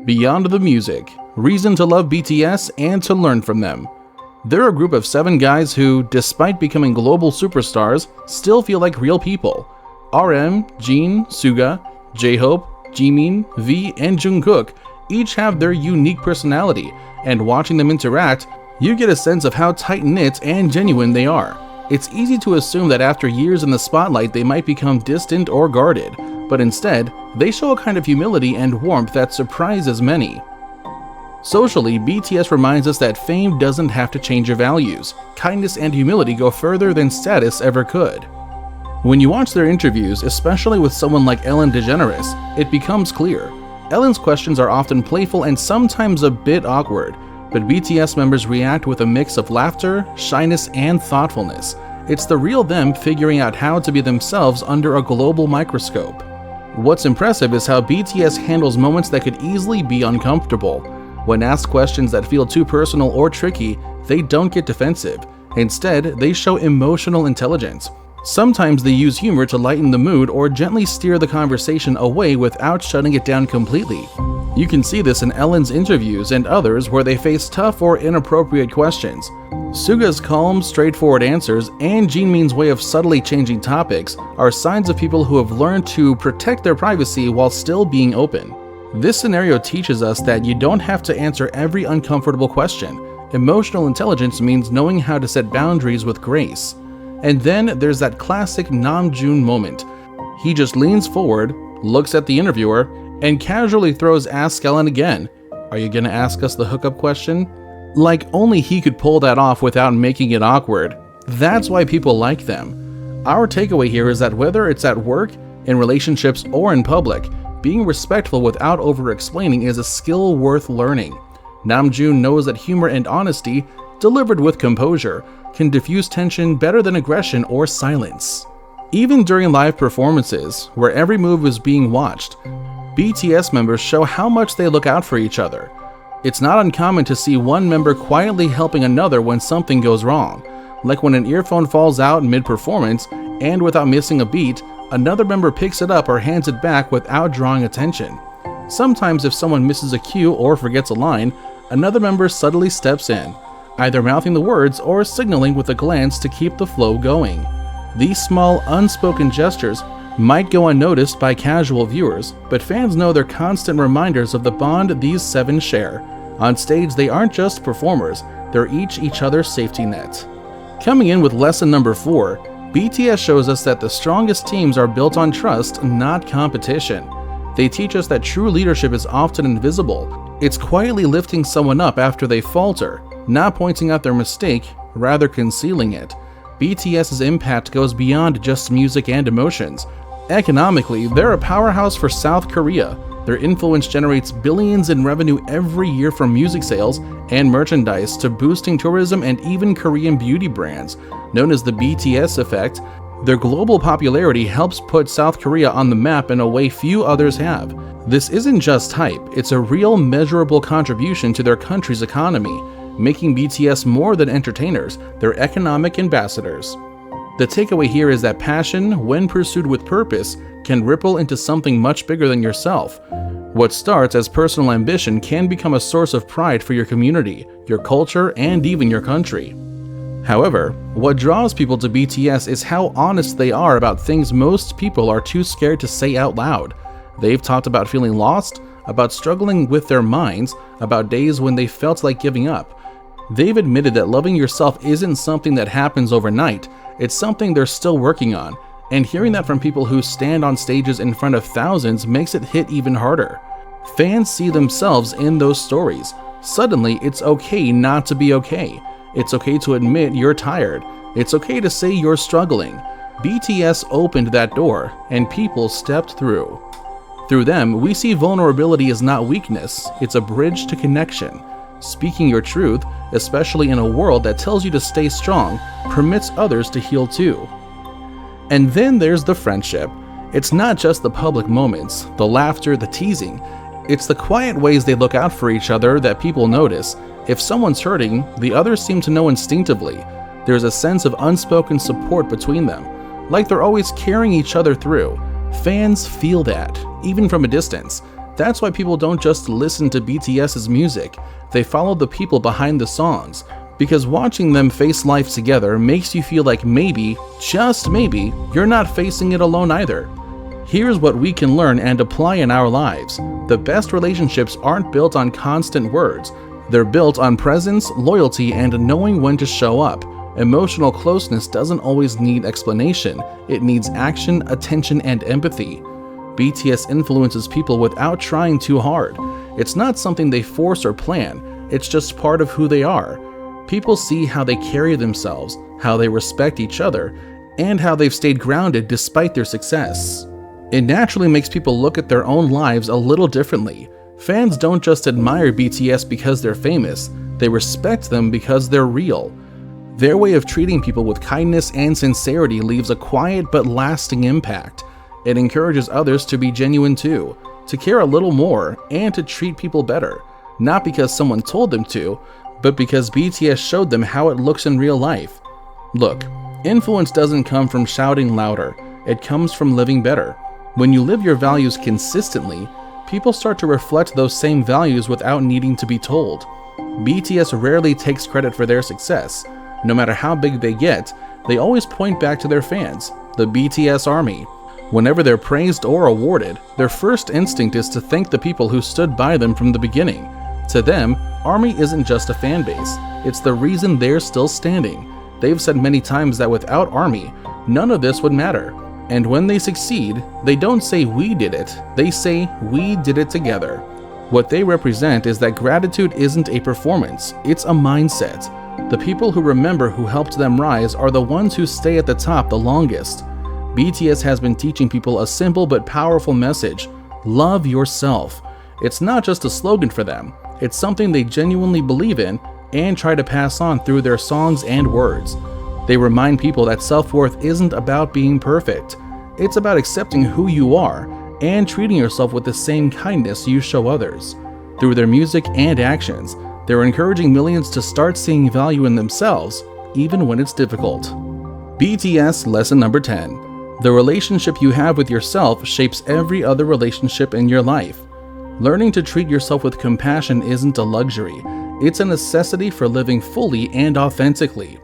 Beyond the music, reason to love BTS and to learn from them. They're a group of 7 guys who, despite becoming global superstars, still feel like real people. RM, Jin, Suga, J-Hope, Jimin, V, and Jungkook each have their unique personality, and watching them interact, you get a sense of how tight-knit and genuine they are. It's easy to assume that after years in the spotlight they might become distant or guarded, but instead, they show a kind of humility and warmth that surprises many. Socially, BTS reminds us that fame doesn't have to change your values. Kindness and humility go further than status ever could. When you watch their interviews, especially with someone like Ellen DeGeneres, it becomes clear. Ellen's questions are often playful and sometimes a bit awkward, but BTS members react with a mix of laughter, shyness, and thoughtfulness. It's the real them figuring out how to be themselves under a global microscope. What's impressive is how BTS handles moments that could easily be uncomfortable. When asked questions that feel too personal or tricky, they don't get defensive. Instead, they show emotional intelligence. Sometimes they use humor to lighten the mood or gently steer the conversation away without shutting it down completely. You can see this in Ellen's interviews and others where they face tough or inappropriate questions. Suga's calm, straightforward answers and Jimin's way of subtly changing topics are signs of people who have learned to protect their privacy while still being open. This scenario teaches us that you don't have to answer every uncomfortable question. Emotional intelligence means knowing how to set boundaries with grace. And then there's that classic Namjoon moment. He just leans forward, looks at the interviewer, and casually throws "Ask Ellen again. Are you gonna ask us the hookup question?" Like only he could pull that off without making it awkward. That's why people like them. Our takeaway here is that whether it's at work, in relationships, or in public, being respectful without over-explaining is a skill worth learning. Namjoon knows that humor and honesty, delivered with composure, can diffuse tension better than aggression or silence. Even during live performances, where every move is being watched, BTS members show how much they look out for each other. It's not uncommon to see one member quietly helping another when something goes wrong, like when an earphone falls out mid-performance and without missing a beat, another member picks it up or hands it back without drawing attention. Sometimes if someone misses a cue or forgets a line, another member subtly steps in, either mouthing the words or signaling with a glance to keep the flow going. These small, unspoken gestures might go unnoticed by casual viewers, but fans know they're constant reminders of the bond these 7 share. On stage, they aren't just performers, they're each other's safety net. Coming in with lesson number 4, BTS shows us that the strongest teams are built on trust, not competition. They teach us that true leadership is often invisible. It's quietly lifting someone up after they falter, not pointing out their mistake, rather concealing it. BTS's impact goes beyond just music and emotions. Economically, they're a powerhouse for South Korea. Their influence generates billions in revenue every year from music sales and merchandise to boosting tourism and even Korean beauty brands. Known as the BTS effect, their global popularity helps put South Korea on the map in a way few others have. This isn't just hype, it's a real measurable contribution to their country's economy, making BTS more than entertainers, they're economic ambassadors. The takeaway here is that passion, when pursued with purpose, can ripple into something much bigger than yourself. What starts as personal ambition can become a source of pride for your community, your culture, and even your country. However, what draws people to BTS is how honest they are about things most people are too scared to say out loud. They've talked about feeling lost, about struggling with their minds, about days when they felt like giving up. They've admitted that loving yourself isn't something that happens overnight, it's something they're still working on, and hearing that from people who stand on stages in front of thousands makes it hit even harder. Fans see themselves in those stories. Suddenly, it's okay not to be okay. It's okay to admit you're tired. It's okay to say you're struggling. BTS opened that door, and people stepped through. Through them, we see vulnerability as not weakness, it's a bridge to connection. Speaking your truth, especially in a world that tells you to stay strong, permits others to heal too. And then there's the friendship. It's not just the public moments, the laughter, the teasing. It's the quiet ways they look out for each other that people notice. If someone's hurting, the others seem to know instinctively. There's a sense of unspoken support between them, like they're always carrying each other through. Fans feel that, even from a distance. That's why people don't just listen to BTS's music, they follow the people behind the songs, because watching them face life together makes you feel like maybe, just maybe, you're not facing it alone either. Here's what we can learn and apply in our lives. The best relationships aren't built on constant words. They're built on presence, loyalty, and knowing when to show up. Emotional closeness doesn't always need explanation. It needs action, attention, and empathy. BTS influences people without trying too hard. It's not something they force or plan. It's just part of who they are. People see how they carry themselves, how they respect each other, and how they've stayed grounded despite their success. It naturally makes people look at their own lives a little differently. Fans don't just admire BTS because they're famous, they respect them because they're real. Their way of treating people with kindness and sincerity leaves a quiet but lasting impact. It encourages others to be genuine too, to care a little more, and to treat people better. Not because someone told them to, but because BTS showed them how it looks in real life. Look, influence doesn't come from shouting louder, it comes from living better. When you live your values consistently, people start to reflect those same values without needing to be told. BTS rarely takes credit for their success. No matter how big they get, they always point back to their fans, the BTS army. Whenever they're praised or awarded, their first instinct is to thank the people who stood by them from the beginning. To them, ARMY isn't just a fan base, it's the reason they're still standing. They've said many times that without ARMY, none of this would matter. And when they succeed, they don't say we did it, they say we did it together. What they represent is that gratitude isn't a performance, it's a mindset. The people who remember who helped them rise are the ones who stay at the top the longest. BTS has been teaching people a simple but powerful message: love yourself. It's not just a slogan for them, it's something they genuinely believe in and try to pass on through their songs and words. They remind people that self-worth isn't about being perfect. It's about accepting who you are and treating yourself with the same kindness you show others. Through their music and actions, they're encouraging millions to start seeing value in themselves, even when it's difficult. BTS lesson number 10. The relationship you have with yourself shapes every other relationship in your life. Learning to treat yourself with compassion isn't a luxury, it's a necessity for living fully and authentically.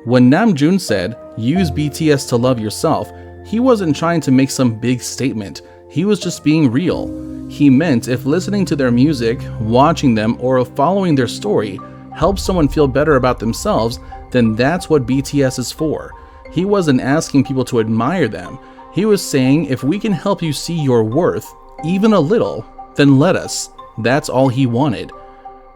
When Namjoon said, "Use BTS to love yourself," he wasn't trying to make some big statement, he was just being real. He meant if listening to their music, watching them, or following their story helps someone feel better about themselves, then that's what BTS is for. He wasn't asking people to admire them. He was saying, if we can help you see your worth, even a little, then let us. That's all he wanted.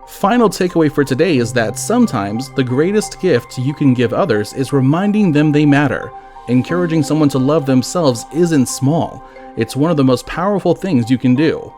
Final takeaway for today is that sometimes the greatest gift you can give others is reminding them they matter. Encouraging someone to love themselves isn't small. It's one of the most powerful things you can do.